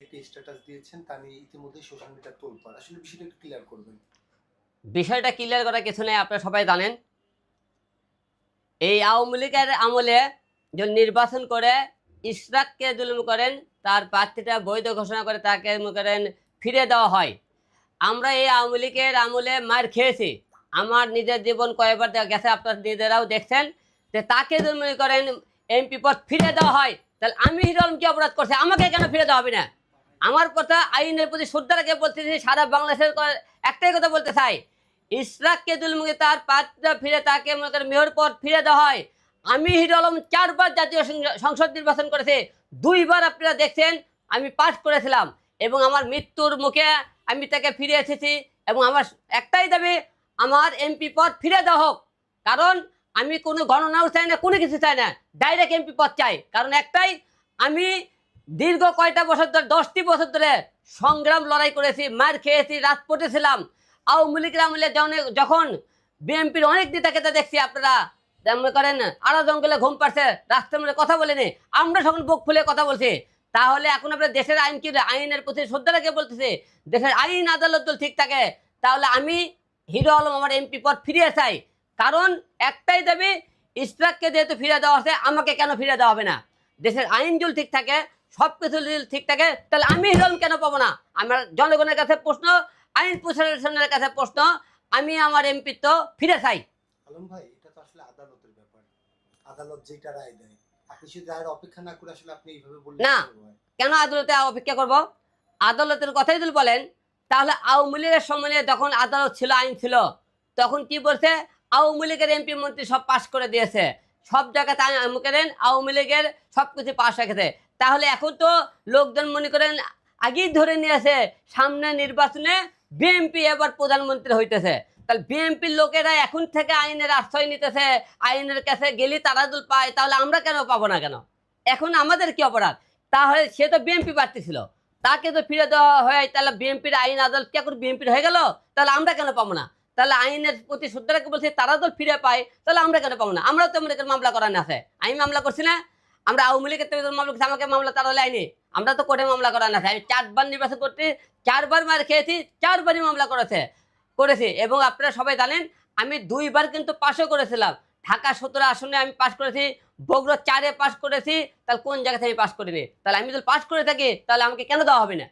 একটি স্ট্যাটাস দিয়েছেন তা নিয়ে ইতিমধ্যে সোশ্যাল মিডিয়া তোলপাড়। আসলে বিষয়টা একটু ক্লিয়ার করবেন। বিষয়টা ক্লিয়ার করার কিছু নেই, আপনারা সবাই জানেন। এই আওয়ামী লীগের আমলে যে নির্বাচন করে ইশরাককে জুলুম করেন, তার প্রার্থীটা বৈধ ঘোষণা করে তাকে মনে করেন ফিরে দেওয়া হয়। আমরা এই আওয়ামী লীগের আমলে মার খেয়েছি, আমার নিজের জীবন কয়েকবার গেছে, আপনার নিজেরাও দেখছেন। যে তাকে যদি মনে করেন এমপি পদ ফিরে দেওয়া হয়, তাহলে আমি হিরো আলম কি অপরাধ করছি, আমাকে কেন ফিরে দেওয়া হবে না? আমার কথা আইনের প্রতি শ্রদ্ধা রেখে বলতেছি, সারা বাংলাদেশের একটাই কথা বলতে চাই, ইশরাককে জুলুমকে তার প্রার্থীটা ফিরে তাকে মনে করেন মেয়র পদ ফিরে দেওয়া হয়। আমি হিরো আলম 4বার জাতীয় সংসদ নির্বাচন করেছি, 2বার আপনারা দেখছেন আমি পাস করেছিলাম, এবং আমার মৃত্যুর মুখে আমি তাকে ফিরে এসেছি। এবং আমার একটাই দাবি, আমার এমপি পদ ফিরে দেওয়া হোক। কারণ আমি কোনো গণনাও চাই না, কোনো কিছু চাই না, ডাইরেক্ট এমপি পদ চাই। কারণ একটাই, আমি দীর্ঘ কয়টা বছর ধরে, 10টি বছর ধরে সংগ্রাম লড়াই করেছি, মার খেয়েছি, রাজপথে ছিলাম। আওয়ামী লীগের আমলে যখন বিএনপির অনেক নেতাকে দেখছি, আপনারা মনে করেন আড়া জঙ্গলে ঘুম পাচ্ছে, রাস্তার মধ্যে কথা বলেনি, আমরা সকল বুক ফুলে কথা বলছি। তাহলে এখন আপনার দেশের আইন কি, আইনের প্রতি শ্রদ্ধা রেখে বলতেছে, দেশের আইন আদালত যদি ঠিক থাকে, তাহলে আমি হিরো আলম আমার এমপি পদ ফিরিয়ে চাই। কারণ একটাই দাবি, ইশরাককে যেহেতু ফিরে দেওয়া হচ্ছে, আমাকে কেন ফিরে দেওয়া হবে না? দেশের আইন যদি ঠিক থাকে, সব কিছু যদি ঠিক থাকে, তাহলে আমি হিরো আলম কেন পাবো না? আমার জনগণের কাছে প্রশ্ন, আইন প্রশাসনের কাছে প্রশ্ন, আমি আমার এমপি তো ফিরে চাই। আলম ভাই, এটা তো আসলে আদালতের ব্যাপার। আদালত যেটা রায় দেয়, আপনি সেই রায়ের অপেক্ষা না করে আসলে আপনি এইভাবে বললে না, কিভাবে হয়? কেন আদালতে অপেক্ষা করব? আদালতের কথাই যদি বলেন, তাহলে আওয়ামী লীগের সময়ে যখন আদালত ছিল, আইন ছিল, তখন কি বলছে? আওয়ামী লীগের এমপি মন্ত্রী সব পাশ করে দিয়েছে, সব জায়গাতে মনে করেন আওয়ামী লীগের সব কিছু পাশ রেখেছে। তাহলে এখন তো লোকজন মনে করেন আগেই ধরে নিয়েছে, সামনে নির্বাচনে বিএনপি এবার প্রধানমন্ত্রী হইতেছে। তাহলে বিএনপির লোকেরা এখন থেকে আইনের আশ্রয় নিতেছে, আইনের কাছে গেলে তারা দল পায়, তাহলে আমরা কেন পাবো না? কেন এখন আমাদের কি অপরাধ? তাহলে সে তো বিএনপি প্রার্থী ছিল, তাকে তো ফিরে দেওয়া হয়, তাহলে বিএনপির আইন আদালত কি এখন বিএনপির হয়ে গেল? তাহলে আমরা কেন পাবো না? তাহলে আইনের প্রতি শ্রদ্ধা রেখে বলছি, তারা তো ফিরে পায়, তাহলে আমরা কেন পাবো না? আমরা তো মনে করেন মামলা করানো আছে, আমি মামলা করছি না, আমরা আওয়ামী লীগের থেকে মামলা করছি, আমাকে মামলা তারা লাইনি, আমরা তো কোর্টে মামলা করানো আছে। আমি 4বার নির্বাচন করতে, 4বার মার খেয়েছি, 4বারই মামলা করেছি। এবং আপনারা সবাই জানেন, আমি 2বার কিন্তু পাশও করেছিলাম। ঢাকা 17 আসনে আমি পাশ করেছি, বগুড়া 4-এ পাশ করেছি। তাহলে কোন জায়গা থেকে আমি পাশ করিনি? তাহলে আমি যদি পাশ করে থাকি, তাহলে আমাকে কেন দেওয়া হবে না?